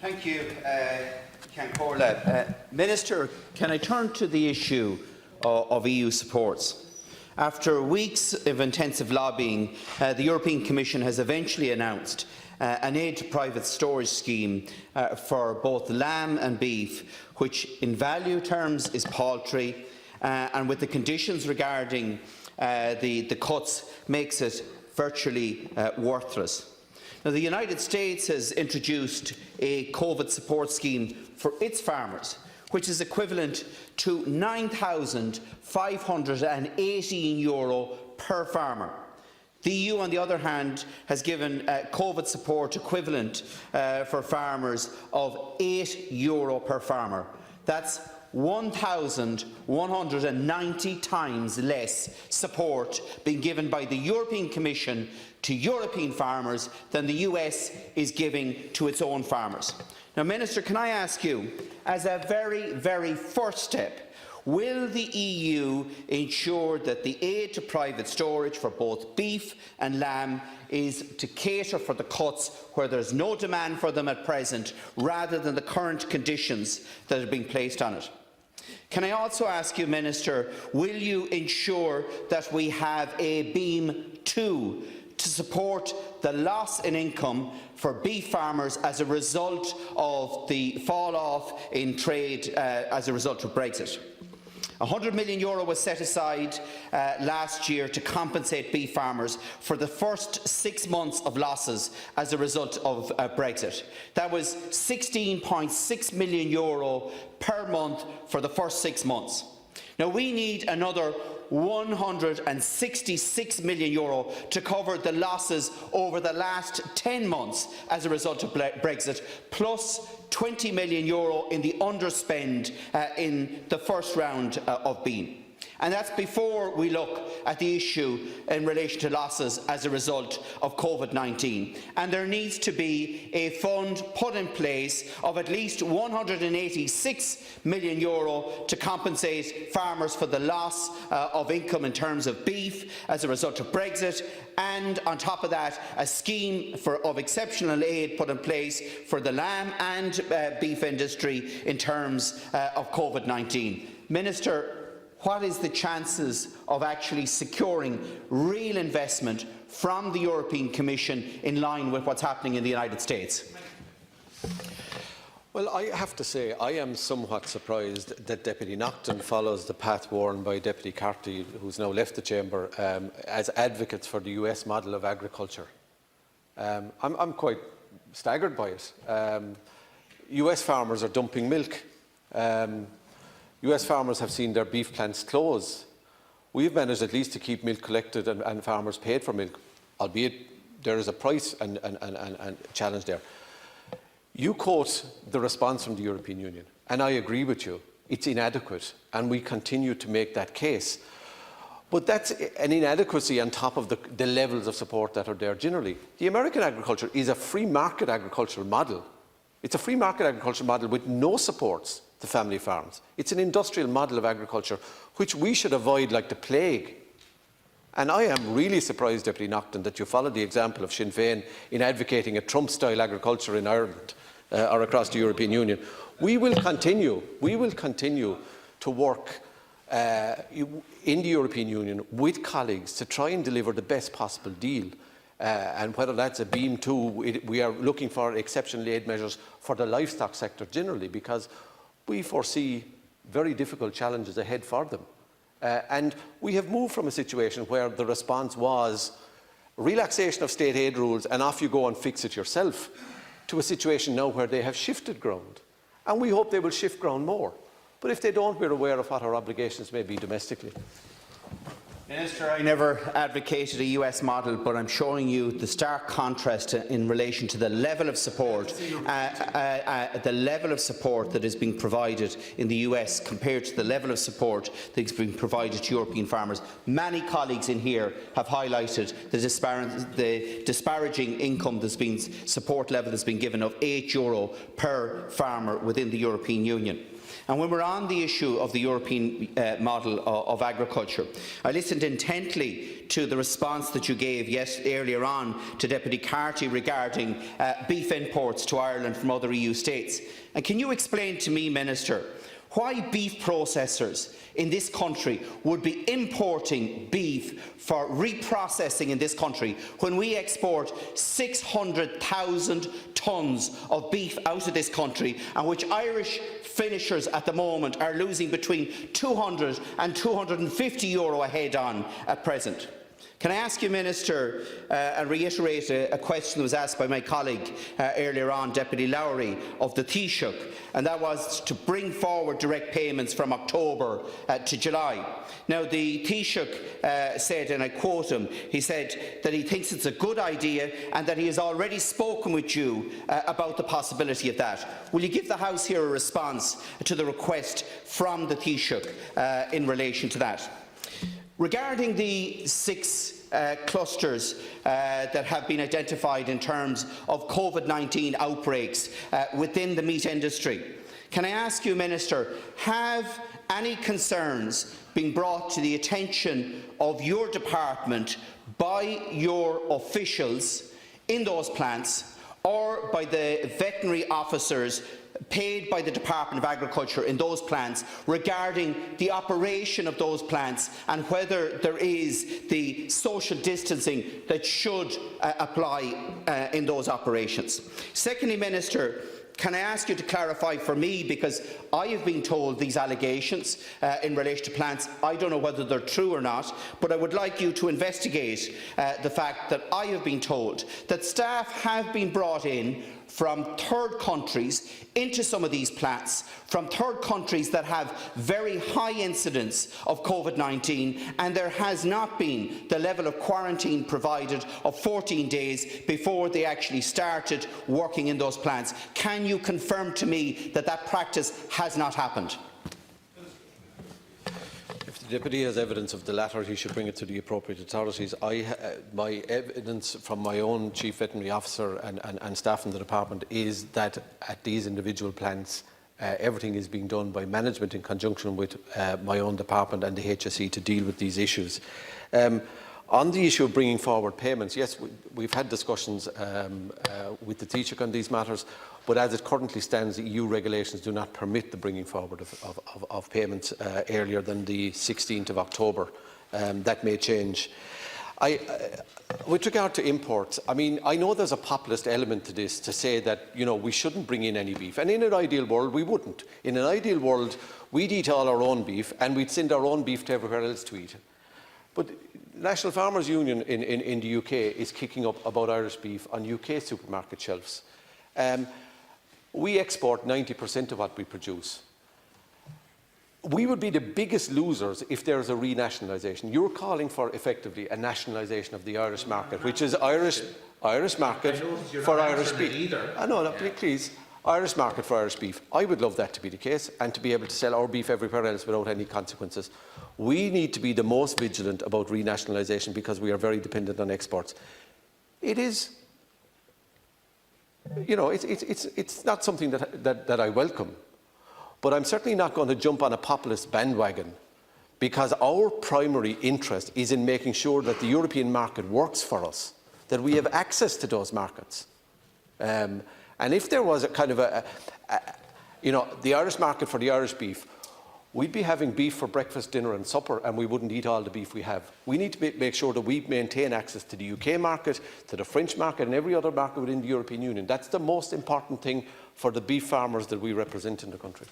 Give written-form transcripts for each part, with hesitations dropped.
Thank you, Ceann Comhairle. Minister, can I turn to the issue of EU supports? After weeks of intensive lobbying, the European Commission has eventually announced an aid to private storage scheme for both lamb and beef, which in value terms is paltry, and with the conditions regarding the cuts makes it virtually worthless. Now, the United States has introduced a COVID support scheme for its farmers, which is equivalent to €9,518 per farmer. The EU, on the other hand, has given COVID support equivalent for farmers of €8 per farmer. That's 1,190 times less support being given by the European Commission to European farmers than the US is giving to its own farmers. Now, Minister, can I ask you, as a very first step, will the EU ensure that the aid to private storage for both beef and lamb is to cater for the cuts where there is no demand for them at present, rather than the current conditions that are being placed on it? Can I also ask you, Minister, will you ensure that we have a Beam 2 to support the loss in income for beef farmers as a result of the fall-off in trade as a result of Brexit? €100 million was set aside last year to compensate beef farmers for the first 6 months of losses as a result of Brexit. That was €16.6 million per month for the first 6 months. Now, we need another €166 million to cover the losses over the last 10 months as a result of Brexit, plus €20 million in the underspend in the first round of Beam. And that's before we look at the issue in relation to losses as a result of COVID-19. And there needs to be a fund put in place of at least €186 million to compensate farmers for the loss of income in terms of beef as a result of Brexit, and on top of that a scheme of exceptional aid put in place for the lamb and beef industry in terms of COVID-19. Minister, what is the chances of actually securing real investment from the European Commission in line with what's happening in the United States? Well, I have to say I am somewhat surprised that Deputy Naughten follows the path worn by Deputy Carty, who's now left the chamber, as advocates for the US model of agriculture. I'm quite staggered by it. US farmers are dumping milk. US farmers have seen their beef plants close. We've managed at least to keep milk collected and farmers paid for milk, albeit there is a price and challenge there. You quote the response from the European Union, and I agree with you. It's inadequate, and we continue to make that case. But that's an inadequacy on top of the levels of support that are there generally. The American agriculture is a free market agricultural model. It's a free market agricultural model with no supports to family farms. It's an industrial model of agriculture which we should avoid like the plague. And I am really surprised, Deputy Naughten, that you followed the example of Sinn Féin in advocating a Trump-style agriculture in Ireland or across the European Union. We will continue to work in the European Union with colleagues to try and deliver the best possible deal. And whether that's a Beam 2, we are looking for exceptional aid measures for the livestock sector generally, because we foresee very difficult challenges ahead for them. And we have moved from a situation where the response was relaxation of state aid rules and off you go and fix it yourself, to a situation now where they have shifted ground. And we hope they will shift ground more. But if they don't, we're aware of what our obligations may be domestically. Minister, I never advocated a US model, but I'm showing you the stark contrast in relation to the level of support, that is being provided in the US compared to the level of support that is being provided to European farmers. Many colleagues in here have highlighted the disparaging income support level that's been given of €8 per farmer within the European Union. And when we're on the issue of the European model of agriculture, I listened intently to the response that you gave earlier on to Deputy Carty regarding beef imports to Ireland from other EU states. And can you explain to me, Minister, why beef processors in this country would be importing beef for reprocessing in this country when we export 600,000 tonnes of beef out of this country, and which Irish finishers at the moment are losing between €200 and €250 a head on at present? Can I ask you, Minister, and reiterate a question that was asked by my colleague earlier on, Deputy Lowry, of the Taoiseach, and that was to bring forward direct payments from October to July. Now, the Taoiseach said, and I quote him, he said that he thinks it's a good idea and that he has already spoken with you about the possibility of that. Will you give the House here a response to the request from the Taoiseach in relation to that? Regarding the 6 clusters that have been identified in terms of COVID-19 outbreaks within the meat industry, can I ask you, Minister, have any concerns been brought to the attention of your department by your officials in those plants or by the veterinary officers paid by the Department of Agriculture in those plants regarding the operation of those plants and whether there is the social distancing that should apply in those operations? Secondly, Minister, can I ask you to clarify for me, because I have been told these allegations in relation to plants, I don't know whether they're true or not, but I would like you to investigate the fact that I have been told that staff have been brought in from third countries into some of these plants, from third countries that have very high incidence of COVID-19, and there has not been the level of quarantine provided of 14 days before they actually started working in those plants. Can you confirm to me that that practice has not happened? If the Deputy has evidence of the latter, he should bring it to the appropriate authorities. My evidence from my own Chief Veterinary Officer and staff in the department is that at these individual plants, everything is being done by management in conjunction with my own department and the HSE to deal with these issues. On the issue of bringing forward payments, yes, we've had discussions with the Taoiseach on these matters, but as it currently stands, the EU regulations do not permit the bringing forward of payments earlier than the 16th of October. That may change. With regard to imports, I mean, I know there's a populist element to this to say that, you know, we shouldn't bring in any beef, and in an ideal world we wouldn't. In an ideal world we'd eat all our own beef and we'd send our own beef to everywhere else to eat. But the National Farmers Union in the UK is kicking up about Irish beef on UK supermarket shelves. We export 90% of what we produce. We would be the biggest losers if there is a renationalisation. You're calling for effectively a nationalisation of the Irish market, which is Irish market for Irish beef. No, please. Irish market for Irish beef. I would love that to be the case and to be able to sell our beef everywhere else without any consequences. We need to be the most vigilant about renationalisation because we are very dependent on exports. It is, you know, it's not something that I welcome, but I'm certainly not going to jump on a populist bandwagon because our primary interest is in making sure that the European market works for us, that we have access to those markets. And if there was a kind of you know, the Irish market for the Irish beef, we'd be having beef for breakfast, dinner and supper, and we wouldn't eat all the beef we have. We need to make sure that we maintain access to the UK market, to the French market and every other market within the European Union. That's the most important thing for the beef farmers that we represent in the country.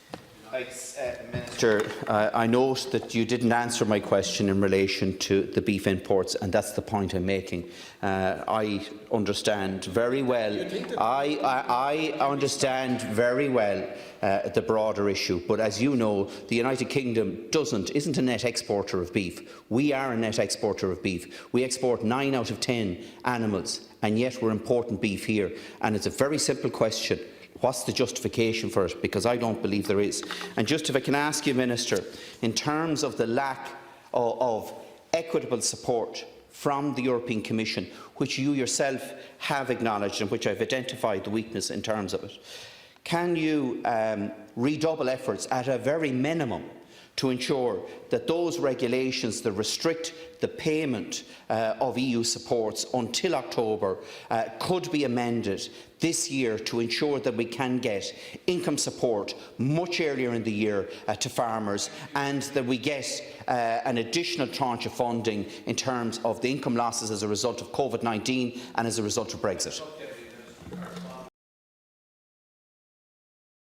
Minister, I note that you didn't answer my question in relation to the beef imports, and that's the point I'm making. I understand very well. I understand very well the broader issue, but as you know, the United Kingdom isn't a net exporter of beef. We are a net exporter of beef. We export 9 out of 10 animals, and yet we're importing beef here. And it's a very simple question. What's the justification for it? Because I don't believe there is. And just if I can ask you, Minister, in terms of the lack of equitable support from the European Commission, which you yourself have acknowledged and which I've identified the weakness in terms of it, can you redouble efforts at a very minimum to ensure that those regulations that restrict the payment of EU supports until October could be amended this year to ensure that we can get income support much earlier in the year to farmers, and that we get an additional tranche of funding in terms of the income losses as a result of COVID-19 and as a result of Brexit?